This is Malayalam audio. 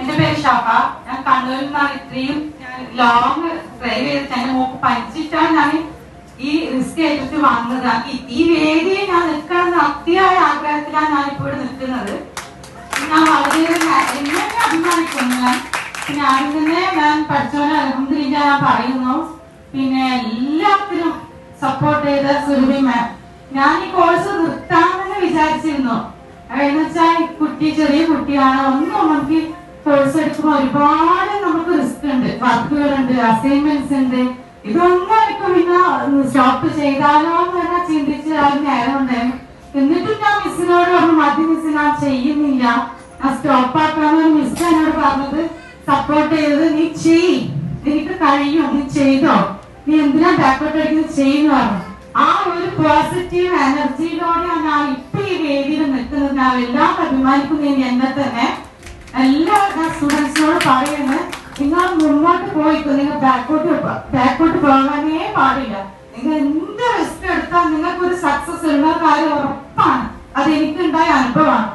എന്റെ പേര് ഷാഫ. ഞാൻ കണ്ണൂരിൽ നിന്നാണ്. ഇത്രയും ലോങ് ഡ്രൈവ് ചെയ്തിട്ട് എന്റെ മോക്ക് പനിച്ചിട്ടാണ് ഞാൻ ഈ റിസ്ക് ഏറ്റെടുത്ത് വന്നത്. ഈ വേദിയെ ഞാൻ നിൽക്കണമെന്ന് അതിയായ ആഗ്രഹത്തിലാണ് ഞാനിപ്പോ ഇവിടെ നിൽക്കുന്നത്. ഞാൻ വളരെ എന്നെ അഭിമാനിക്കുന്നു. ഞാൻ തന്നെ ഞാൻ പഠിച്ചവനെ അൽഹംദുലില്ലാ ഞാൻ പറയുന്നു. പിന്നെ എല്ലാത്തിനും സപ്പോർട്ട് ചെയ്ത സുരഭി മാം. ഞാൻ ഈ കോഴ്സ് നിർത്താമെന്ന് വിചാരിച്ചിരുന്നു. എന്ന് വെച്ചാൽ കുട്ടി ചെറിയ കുട്ടിയാണ്. ഒന്നും നമുക്ക് കോഴ്സ് എടുക്കുമ്പോൾ ഒരുപാട് നമുക്ക് റിസ്ക് ഉണ്ട്, വർക്കുകളുണ്ട്, അസൈൻമെന്റ്സ് ഉണ്ട്. ഇതൊന്നും എനിക്ക് പിന്നെ സ്റ്റോപ്പ് ചെയ്താലോ എന്ന് പറഞ്ഞാൽ ചിന്തിച്ച് നേരം ഉണ്ടായിരുന്നു. എന്നിട്ടും ഞാൻ മിസ്സിനോട് പറഞ്ഞു, മതി മിസ് ഞാൻ ചെയ്യുന്നില്ല, ഞാൻ സ്റ്റോപ്പ് ആക്കാമെന്ന് മിസ് എന്നോട് പറഞ്ഞത് സപ്പോർട്ട് ചെയ്തത്. നീ ചെയ്, എനിക്ക് കഴിയും, നീ ചെയ്തോ, നീ എന്തിനാ ബാക്കോട്ട് അടിക്കുന്നത് ചെയ്യുന്നു പറഞ്ഞു. ആ ഒരു പോസിറ്റീവ് എനർജിയിലൂടെയാണ് ഞാൻ ഇപ്പൊ ഈ വേദിയിൽ നിൽക്കുന്നത്. ഞാൻ എല്ലാം അഭിമാനിക്കുന്നു എന്നെ തന്നെ. എല്ലാ സ്റ്റുഡൻസിനോട് പറയുന്നത്, നിങ്ങൾ മുന്നോട്ട് പോയിക്കോ, നിങ്ങൾ ബാക്കോട്ട് പോകാനേ പാടില്ല. നിങ്ങൾ എന്ത് റിസ്ക് എടുത്താൽ നിങ്ങൾക്കൊരു സക്സസ് ഉള്ള കാര്യം ഉറപ്പാണ്. അത് എനിക്കുണ്ടായ അനുഭവമാണ്.